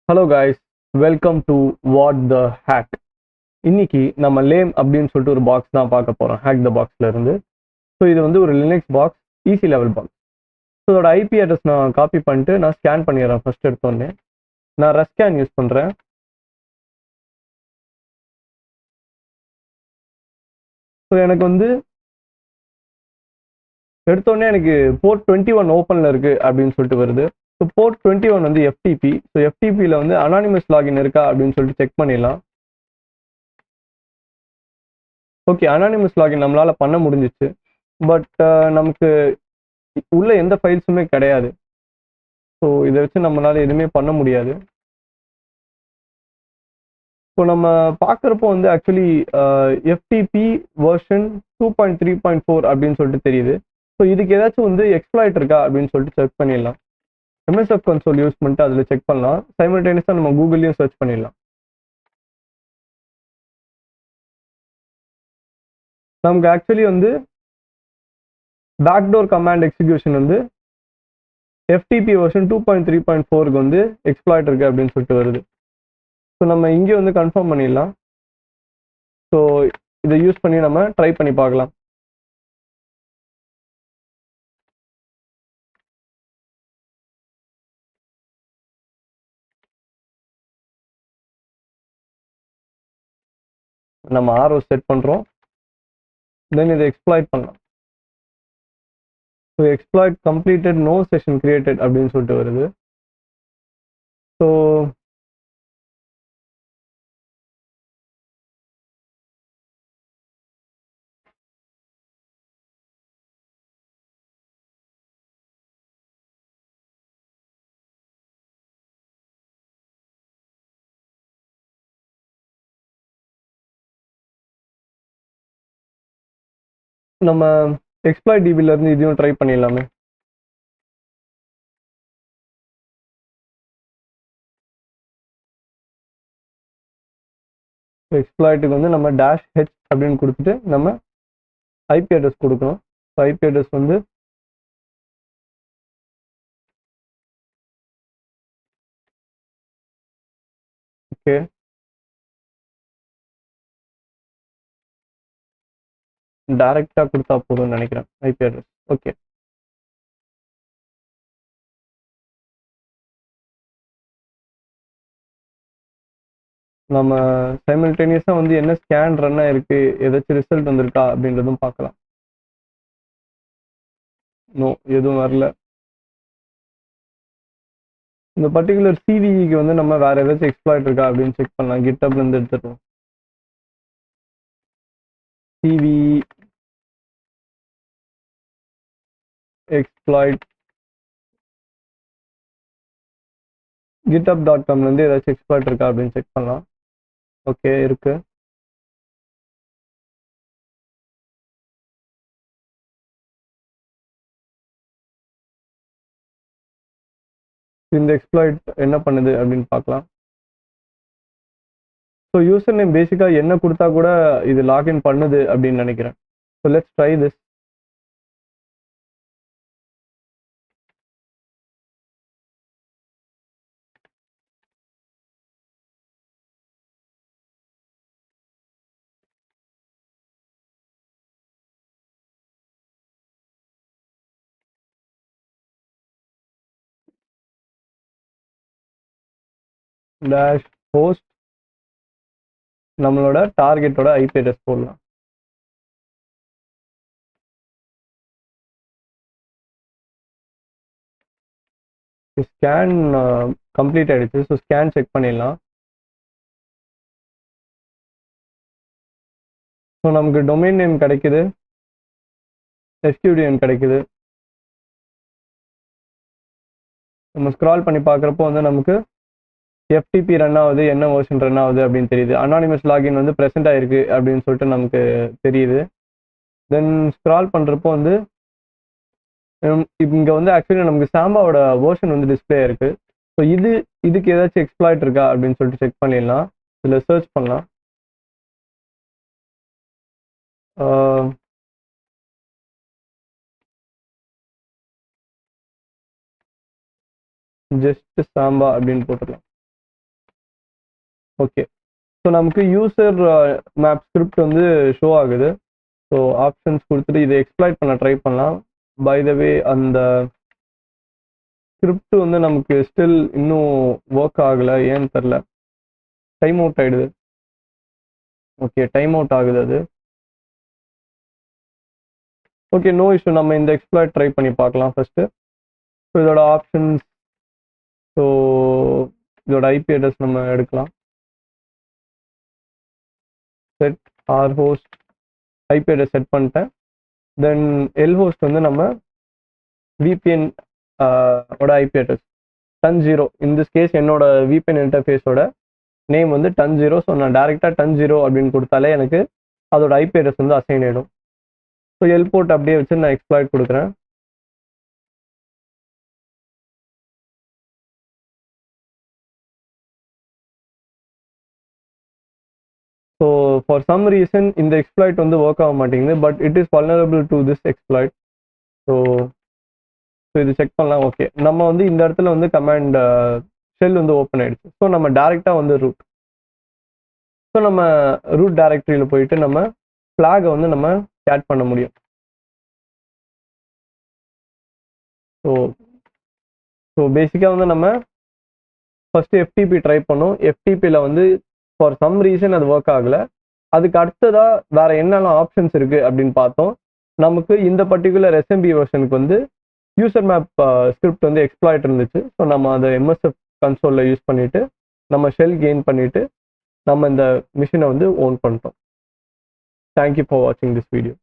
Hello guys, welcome to what the hack. இன்னைக்கு நம்ம லேம் அப்படின்னு சொல்லிட்டு ஒரு பாக்ஸ் தான் பார்க்க போறோம் ஹேக் த பாக்ஸ்ல இருந்து. ஸோ இது வந்து ஒரு Linux box, easy level box. So இதோட ஐபி அட்ரஸ் நான் காப்பி பண்ணிட்டு நான் ஸ்கேன் பண்ணிடுறேன். ஃபர்ஸ்ட் எடுத்தோடனே நான் ரஸ்கேன் யூஸ் பண்றேன். ஸோ எனக்கு வந்து எடுத்தோடனே எனக்கு போர்ட் 21 ஓப்பன்ல இருக்கு அப்படின்னு சொல்லிட்டு வருது. ஸோ போர்ட் 21 வந்து எஃப்டிபி. ஸோ எஃப்டிபியில் வந்து அனானிமஸ் லாகின் இருக்கா அப்படின்னு சொல்லிட்டு செக் பண்ணிடலாம். ஓகே, அனானிமஸ் லாகின் நம்மளால பண்ண முடிஞ்சிச்சு. பட் நமக்கு உள்ள எந்த ஃபைல்ஸுமே கிடையாது. ஸோ இதை வச்சு நம்மளால எதுவுமே பண்ண முடியாது. ஸோ நம்ம பார்க்குறப்போ வந்து ஆக்சுவலி எஃப்டிபி வெர்ஷன் 2.3.4 அப்படின்னு சொல்லிட்டு தெரியுது. ஸோ இதுக்கு ஏதாச்சும் வந்து எக்ஸ்ப்ளாய்ட் இருக்கா அப்படின்னு சொல்லிட்டு செக் பண்ணிடலாம். எம்எஸ்எஃப் கன்சோல் யூஸ் பண்ணிட்டு அதில் செக் பண்ணலாம். சைமல்டேனியஸாக நம்ம கூகுள்லையும் சர்ச் பண்ணிடலாம். நமக்கு ஆக்சுவலி வந்து பேக்டோர் கமாண்ட் எக்ஸிக்யூஷன் வந்து எஃப்டிபி வெர்ஷன் 2.3.4க்கு வந்து எக்ஸ்ப்ளாய்ட் இருக்கு அப்படின்னு சொல்லிட்டு வருது. ஸோ நம்ம இங்கே வந்து கன்ஃபார்ம் பண்ணிடலாம். ஸோ இதை யூஸ் பண்ணி நம்ம ட்ரை பண்ணி பார்க்கலாம். நம்ம ஆர்ஓ செட் பண்ணுறோம். தென் இதை எக்ஸ்ப்ளாய்ட் பண்ணலாம். So exploit completed, no session created அப்படின்னு சொல்லிட்டு வருது. ஸோ நம்ம எக்ஸ்ப்ளாய்ட் டிபில இருந்து இதையும் ட்ரை பண்ணிடலாமே. எக்ஸ்ப்ளாய்ட்டுக்கு வந்து நம்ம டேஷ் ஹெச் அப்படின்னு கொடுத்துட்டு நம்ம ஐபி அட்ரஸ் கொடுக்கணும். ஐபி அட்ரஸ் வந்து ஓகே, டைரக்டா கொடுத்தா போதும்னு நினைக்கிறேன் ஐபி அட்ரஸ். ஓகே, நம்ம சைமல்டேனியஸாக வந்து என்ன ஸ்கேன் ரன் ஆயிருக்கு, ஏதாச்சும் ரிசல்ட் வந்திருக்கா அப்படின்றதும் பார்க்கலாம். நோ, எதுவும் வரல. இந்த பர்டிகுலர் சிவிக்கு வந்து நம்ம வேற ஏதாச்சும் எக்ஸ்ப்ளாய்ட் இருக்கா அப்படின்னு செக் பண்ணலாம். கிட்டப்ல இருந்து எடுத்துட்டோம். சிவி எக்ஸ்ப்ளாய்ட் github.comல இருந்து ஏதாச்சும் எக்ஸ்ப்ளாய்ட் இருக்கா அப்படின்னு செக் பண்ணலாம். ஓகே, இருக்கு. இந்த எக்ஸ்ப்ளாய்ட் என்ன பண்ணுது அப்படின்னு பார்க்கலாம். ஸோ யூசர் நேம் பேசிக்காக என்ன கொடுத்தா கூட இது லாகின் பண்ணுது அப்படின்னு நினைக்கிறேன். So let's try this. Dash host, நம்மளோட டார்கெட்டோட ஐபி அட்ரஸ் போடலாம். ஸ்கேன் கம்ப்ளீட் ஆயிடுச்சு. ஸோ ஸ்கேன் செக் பண்ணிடலாம். ஸோ நமக்கு டொமைன் நேம் கிடைக்குது, எஸ்கியூடிஎன் கிடைக்குது. நம்ம ஸ்க்ரால் பண்ணி பார்க்குறப்போ வந்து நமக்கு எஃப்டிபி ரன் ஆகுது, என்ன வெர்ஷன் ரன் ஆகுது அப்படின்னு தெரியுது. அனானிமஸ் லாகின் வந்து ப்ரெசென்ட் ஆயிருக்கு அப்படின்னு சொல்லிட்டு நமக்கு தெரியுது. தென் ஸ்க்ரால் பண்ணுறப்போ வந்து இங்கே வந்து ஆக்சுவலி நமக்கு சாம்பாவோட வெர்ஷன் வந்து டிஸ்பிளே இருக்கு. ஸோ இதுக்கு ஏதாச்சும் எக்ஸ்ப்ளாய்ட் இருக்கா அப்படின்னு சொல்லிட்டு செக் பண்ணிடலாம். இதில் சர்ச் பண்ணலாம். ஜஸ்ட் சாம்பா அப்படின்னு போட்டுக்கலாம். ஓகே, ஸோ நமக்கு யூசர் மேப் ஸ்கிரிப்ட் வந்து ஷோ ஆகுது. ஸோ ஆப்ஷன்ஸ் கொடுத்துட்டு இதை எக்ஸ்ப்ளாய்ட் பண்ண ட்ரை பண்ணலாம். பை த வே அந்த ஸ்கிரிப்ட் வந்து நமக்கு ஸ்டில் இன்னும் ஒர்க் ஆகலை, ஏன்னு தெரில. டைம் அவுட் ஆகிடுது. ஓகே, டைம் அவுட் ஆகுது அது. Okay, no issue. நம்ம இந்த எக்ஸ்ப்ளாய்ட் ட்ரை பண்ணி பார்க்கலாம் ஃபர்ஸ்ட்டு. ஸோ இதோட ஆப்ஷன்ஸ், ஸோ இதோட ஐபி அட்ரஸ் நம்ம எடுக்கலாம். Set R host IP address set பண்ணிட்டேன். தென் எல் ஹோஸ்ட் வந்து நம்ம விபிஎன் ஓட IP address 10.0. In this case என்னோட விபிஎன் இன்டர்ஃபேஸோட நேம் வந்து 10.0. ஸோ நான் டேரெக்டாக 10.0 அப்படின்னு கொடுத்தாலே எனக்கு அதோட ஐபி அட்ரஸ் வந்து அசைன் ஆகிடும். ஸோ எல் போர்ட் அப்படியே வச்சு நான் எக்ஸ்ப்ளாய்ட் கொடுக்குறேன். ஸோ ஃபார் சம் ரீசன் இந்த எக்ஸ்ப்ளாய்ட் வந்து ஒர்க் ஆக மாட்டேங்குது. But it is vulnerable to this exploit. So இது செக் பண்ணலாம். ஓகே, நம்ம வந்து இந்த இடத்துல வந்து கமாண்ட் ஷெல் வந்து ஓப்பன் ஆயிடுச்சு. ஸோ நம்ம டேரெக்டாக வந்து ரூட், ஸோ நம்ம ரூட் டைரக்டரியில் போயிட்டு நம்ம ஃப்ளாகை வந்து நம்ம கேட் பண்ண முடியும். ஸோ பேசிக்காக வந்து நம்ம ஃபர்ஸ்ட் எஃப்டிபி ட்ரை பண்ணோம். எஃப்டிபியில் வந்து ஃபார் சம் ரீசன் அது ஒர்க் ஆகலை. அதுக்கு அடுத்ததாக வேற என்னெல்லாம் ஆப்ஷன்ஸ் இருக்கு அப்படின்னு பார்த்தோம். நமக்கு இந்த பர்டிகுலர் எஸ்எம்பி வெர்ஷனுக்கு வந்து யூசர் மேப் ஸ்கிரிப்ட் வந்து எக்ஸ்ப்ளாய்ட் இருந்துச்சு. ஸோ நம்ம அதை எம்எஸ்எஃப் கன்சோலில் யூஸ் பண்ணிட்டு நம்ம ஷெல் கெயின் பண்ணிட்டு நம்ம இந்த மிஷினை வந்து ஓன் பண்ணிட்டோம். தேங்க்யூ ஃபார் வாட்சிங் திஸ் வீடியோ.